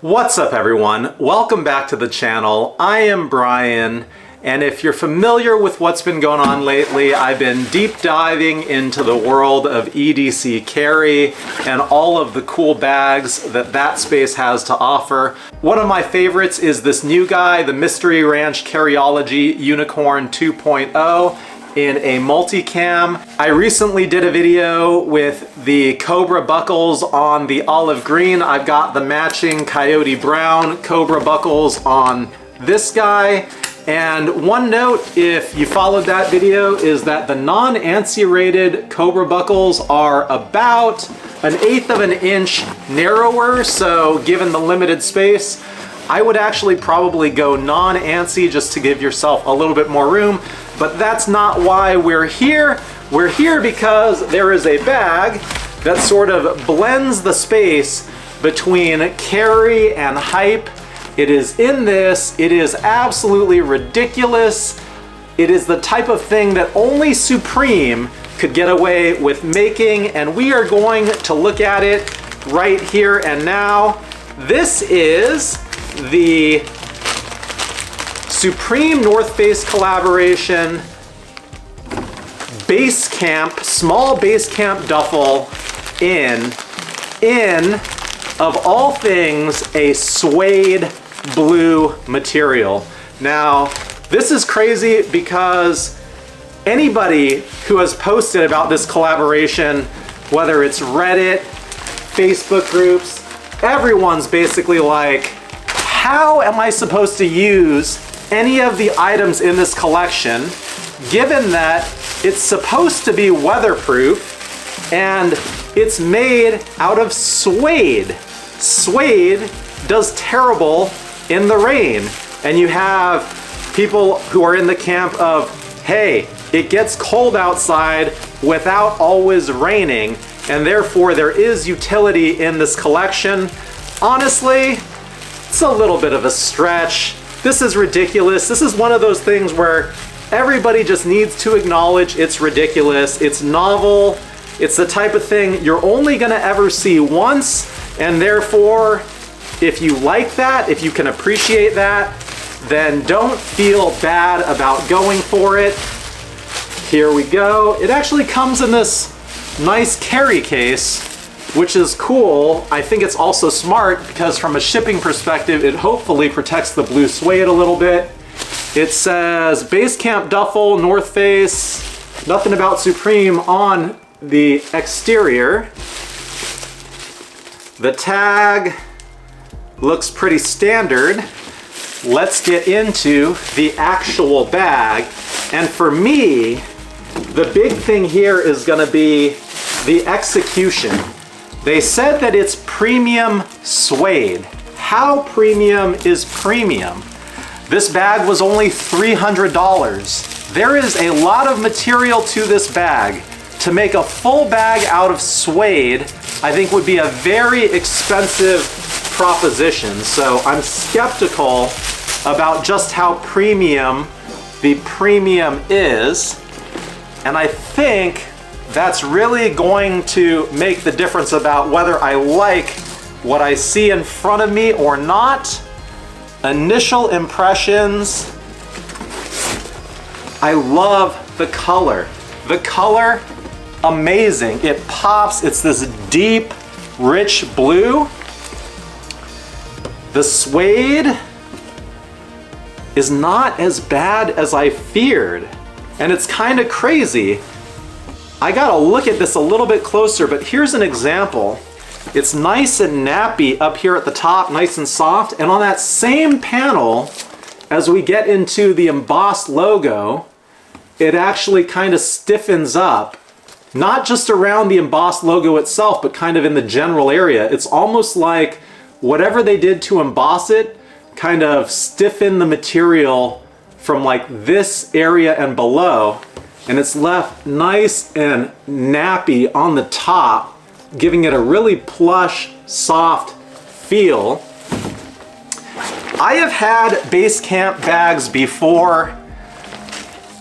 What's up everyone? Welcome back to the channel. I am Brian, and if you're familiar with what's been going on lately, I've been deep diving into the world of EDC carry and all of the cool bags that space has to offer. One of my favorites is this new guy, the Mystery Ranch Carryology Unicorn 2.0. in a multicam. I recently did a video with the Cobra buckles on the olive green. I've got the matching Coyote Brown Cobra buckles on this guy. And one note, if you followed that video, is that the non-ANSI rated Cobra buckles are about 1/8 of an inch narrower. So given the limited space, I would actually probably go non-ANSI just to give yourself a little bit more room. But that's not why we're here. We're here because there is a bag that sort of blends the space between carry and hype. It is in this. It is absolutely ridiculous. It is the type of thing that only Supreme could get away with making, and we are going to look at it right here and now. This is the Supreme North Face collaboration base camp, small base camp duffel in of all things a suede blue material. Now this is crazy because anybody who has posted about this collaboration, whether it's Reddit, Facebook groups, everyone's basically like, how am I supposed to use any of the items in this collection, given that it's supposed to be weatherproof and it's made out of suede. Suede does terrible in the rain. And you have people who are in the camp of, hey, it gets cold outside without always raining, and therefore there is utility in this collection. Honestly, it's a little bit of a stretch. This is ridiculous. This is one of those things where everybody just needs to acknowledge it's ridiculous. It's novel. It's the type of thing you're only gonna ever see once, and therefore, if you like that, if you can appreciate that, then don't feel bad about going for it. Here we go. It actually comes in this nice carry case, which is cool. I think it's also smart because from a shipping perspective, it hopefully protects the blue suede a little bit. It says Base Camp Duffle, North Face, nothing about Supreme on the exterior. The tag looks pretty standard. Let's get into the actual bag. And for me, the big thing here is gonna be the execution. They said that it's premium suede. How premium is premium? This bag was only $300. There is a lot of material to this bag. To make a full bag out of suede, I think would be a very expensive proposition. So I'm skeptical about just how premium the premium is. And I think that's really going to make the difference about whether I like what I see in front of me or not. Initial impressions, I love the color. The color, amazing. It pops, it's this deep, rich blue. The suede is not as bad as I feared. And it's kind of crazy. I gotta look at this a little bit closer, but here's an example. It's nice and nappy up here at the top, nice and soft, and on that same panel, as we get into the embossed logo, it actually kind of stiffens up, not just around the embossed logo itself, but kind of in the general area. It's almost like whatever they did to emboss it kind of stiffened the material from like this area and below, and it's left nice and nappy on the top, giving it a really plush, soft feel. I have had base camp bags before.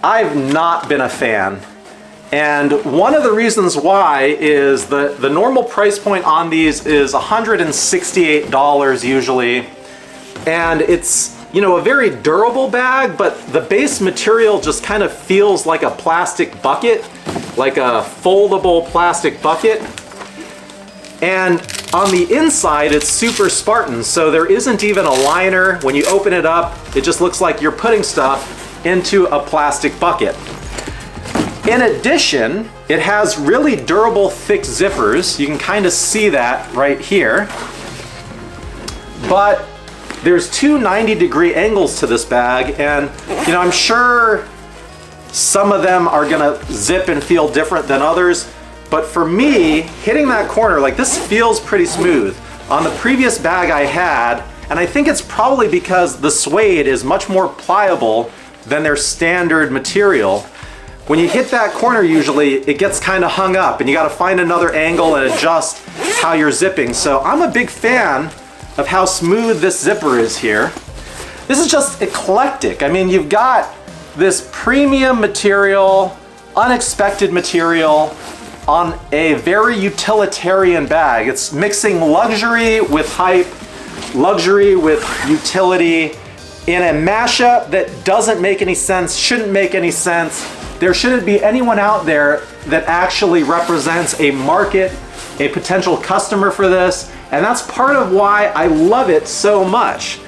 I've not been a fan. And one of the reasons why is the normal price point on these is $168 usually. And it's, you know, a very durable bag, but the base material just kind of feels like a plastic bucket, like a foldable plastic bucket. And on the inside, it's super Spartan, so there isn't even a liner. When you open it up, it just looks like you're putting stuff into a plastic bucket. In addition, it has really durable, thick zippers. You can kind of see that right here. But there's two 90-degree angles to this bag, and you know, I'm sure some of them are gonna zip and feel different than others. But for me, hitting that corner, like this feels pretty smooth. On the previous bag I had, and I think it's probably because the suede is much more pliable than their standard material. When you hit that corner, usually it gets kind of hung up and you got to find another angle and adjust how you're zipping. So I'm a big fan of how smooth this zipper is here. This is just eclectic. I mean, you've got this premium material, unexpected material on a very utilitarian bag. It's mixing luxury with hype, luxury with utility in a mashup that doesn't make any sense, shouldn't make any sense. There shouldn't be anyone out there that actually represents a market, a potential customer for this, and that's part of why I love it so much.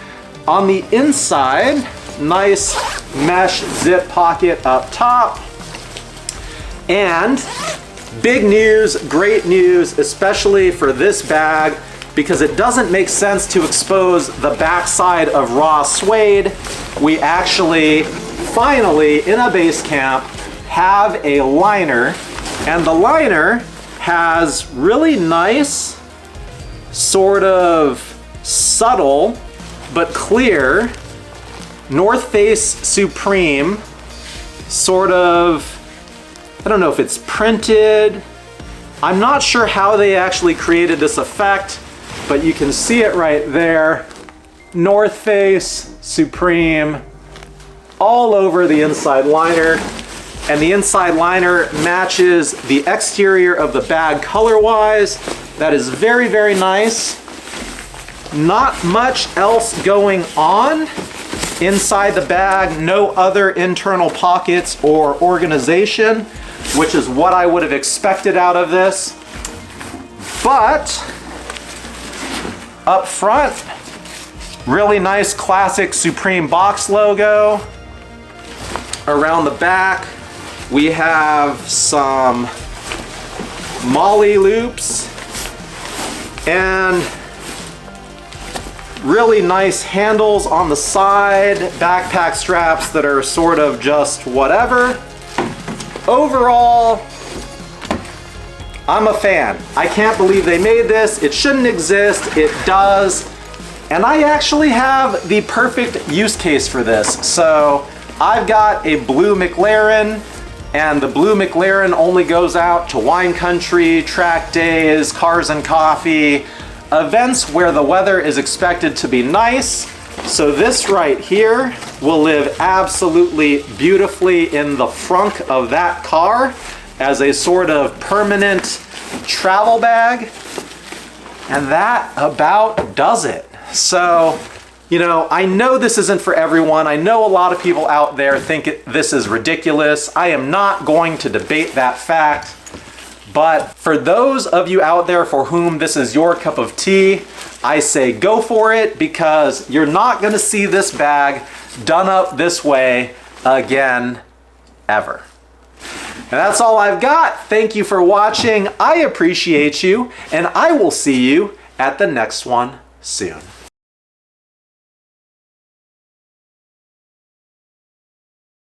On the inside, nice mesh zip pocket up top, and big news, great news, especially for this bag, because it doesn't make sense to expose the backside of raw suede. We actually, finally, in a base camp, have a liner, and the liner has really nice, sort of subtle, but clear North Face Supreme, sort of, I don't know if it's printed. I'm not sure how they actually created this effect, but you can see it right there. North Face Supreme all over the inside liner. And the inside liner matches the exterior of the bag color-wise. That is very, very nice. Not much else going on inside the bag. No other internal pockets or organization, which is what I would have expected out of this. But up front, really nice classic Supreme box logo. Around the back, we have some molly loops and really nice handles on the side, backpack straps that are sort of just whatever. Overall, I'm a fan. I can't believe they made this. It shouldn't exist. It does. And I actually have the perfect use case for this. So I've got a blue McLaren, and the blue McLaren only goes out to wine country, track days, cars and coffee, events where the weather is expected to be nice. So this right here will live absolutely beautifully in the frunk of that car as a sort of permanent travel bag. And that about does it. So, you know, I know this isn't for everyone. I know a lot of people out there think this is ridiculous. I am not going to debate that fact. But for those of you out there for whom this is your cup of tea, I say go for it, because you're not going to see this bag done up this way again, ever. And that's all I've got. Thank you for watching. I appreciate you, and I will see you at the next one soon.